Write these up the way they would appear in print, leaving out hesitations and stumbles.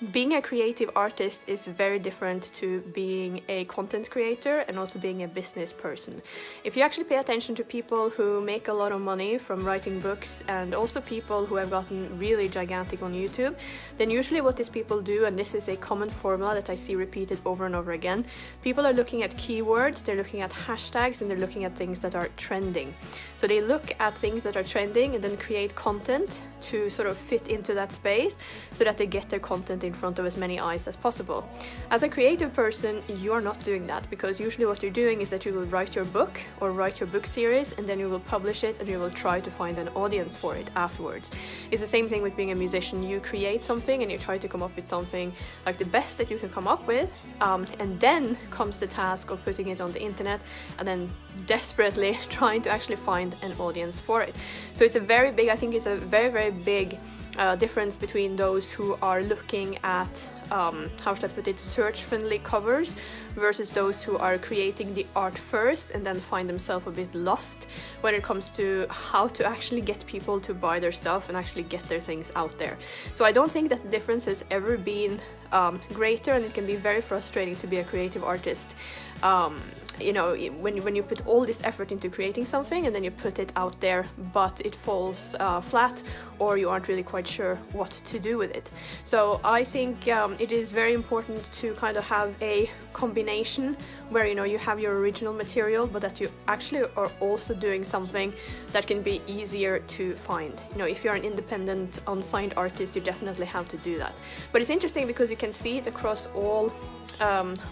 Being a creative artist is very different to being a content creator and also being a business person. If you actually pay attention to people who make a lot of money from writing books and also people who have gotten really gigantic on YouTube, then usually what these people do, and this is a common formula that I see repeated over and over again, people are looking at keywords, they're looking at hashtags, and they're looking at things that are trending. So they look at things that are trending and then create content to sort of fit into that space so that they get their content in front of as many eyes as possible. As a creative person, you are not doing that, because usually what you're doing is that you will write your book or write your book series, and then you will publish it and you will try to find an audience for it afterwards. It's the same thing with being a musician. You create something and you try to come up with something like the best that you can come up with, and then comes the task of putting it on the internet and then desperately trying to actually find an audience for it. So it's a very big, I think it's a very big difference between those who are looking at how should I put it, search-friendly covers versus those who are creating the art first and then find themselves a bit lost when it comes to how to actually get people to buy their stuff and actually get their things out there. So I don't think that the difference has ever been greater, and it can be very frustrating to be a creative artist. You know, when you put all this effort into creating something and then you put it out there, but it falls flat, or you aren't really quite sure what to do with it. So I think it is very important to kind of have a combination where, you know, you have your original material, but that you actually are also doing something that can be easier to find. You know, if you're an independent, unsigned artist, you definitely have to do that. But it's interesting because you can see it across all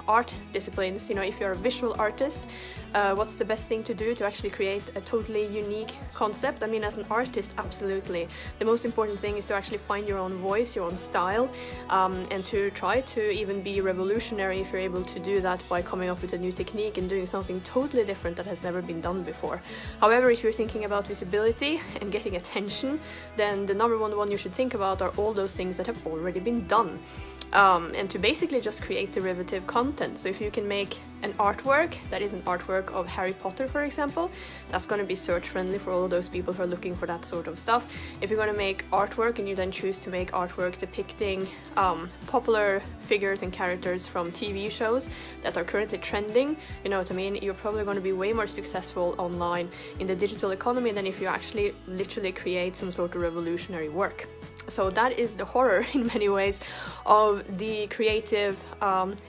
art disciplines. You know, if you're a visual artist, what's the best thing to do to actually create a totally unique concept? I mean, as an artist, absolutely. The most important thing is to actually find your own voice, your own style, and to try to even be revolutionary if you're able to do that by coming up with a new technique and doing something totally different that has never been done before. However, if you're thinking about visibility and getting attention, then the number one you should think about are all those things that have already been done. And to basically just create derivative content. So if you can make an artwork that is an artwork of Harry Potter, for example, that's going to be search friendly for all of those people who are looking for that sort of stuff. If you're going to make artwork and you then choose to make artwork depicting popular figures and characters from TV shows that are currently trending, you know what I mean, you're probably going to be way more successful online in the digital economy than if you actually literally create some sort of revolutionary work. So that is the horror in many ways of the creative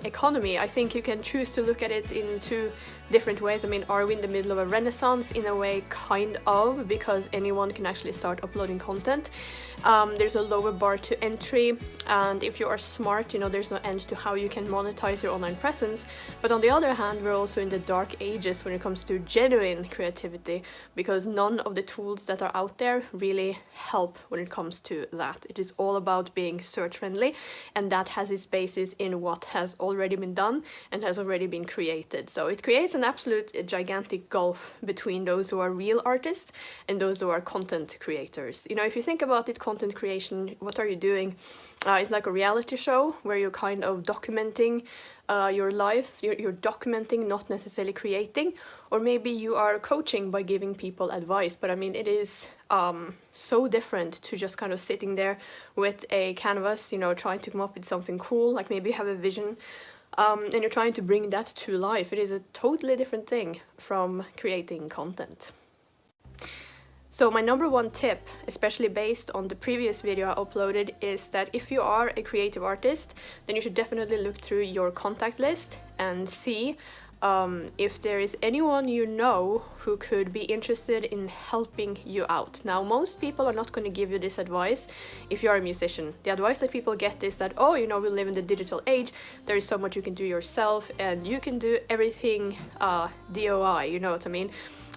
economy. I think you can choose to look at it in two different ways. I mean, are we in the middle of a renaissance? In a way, kind of, because anyone can actually start uploading content. There's a lower bar to entry, and if you are smart, you know, there's no end to how you can monetize your online presence. But on the other hand, we're also in the dark ages when it comes to genuine creativity, because none of the tools that are out there really help when it comes to that. It is all about being search friendly, and that has its basis in what has already been done and has already been created. So it creates an absolute gigantic gulf between those who are real artists and those who are content creators. You know, if you think about it, content creation, what are you doing? It's like a reality show where you're kind of documenting your life. You're documenting, not necessarily creating. Or maybe you are coaching by giving people advice. But I mean, it is so different to just kind of sitting there with a canvas, you know, trying to come up with something cool. Like maybe you have a vision and you're trying to bring that to life. It is a totally different thing from creating content. So my number one tip, especially based on the previous video I uploaded, is that if you are a creative artist, then you should definitely look through your contact list and see if there is anyone you know who could be interested in helping you out. Now, most people are not going to give you this advice if you are a musician. The advice that people get is that, oh, you know, we live in the digital age, there is so much you can do yourself and you can do everything DIY, you know what I mean?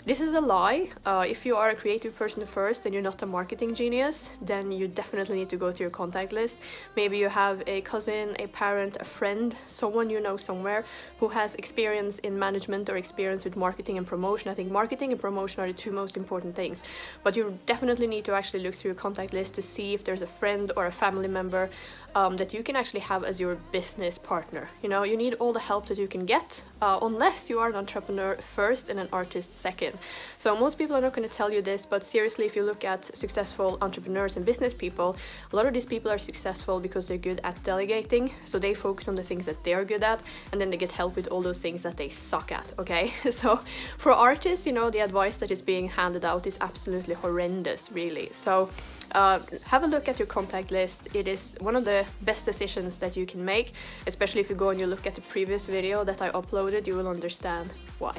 This is a lie. If you are a creative person first and you're not a marketing genius, then you definitely need to go to your contact list. Maybe you have a cousin, a parent, a friend, someone you know somewhere who has experience in management or experience with marketing and promotion. I think marketing and promotion are the two most important things. But you definitely need to actually look through your contact list to see if there's a friend or a family member that you can actually have as your business partner. You know, you need all the help that you can get, unless you are an entrepreneur first and an artist second. So most people are not going to tell you this, but seriously, if you look at successful entrepreneurs and business people, a lot of these people are successful because they're good at delegating. So they focus on the things that they are good at, and then they get help with all those things that they suck at, okay? So for artists, you know, the advice that is being handed out is absolutely horrendous, really. So have a look at your contact list. It is one of the best decisions that you can make, especially if you go and you look at the previous video that I uploaded, you will understand why.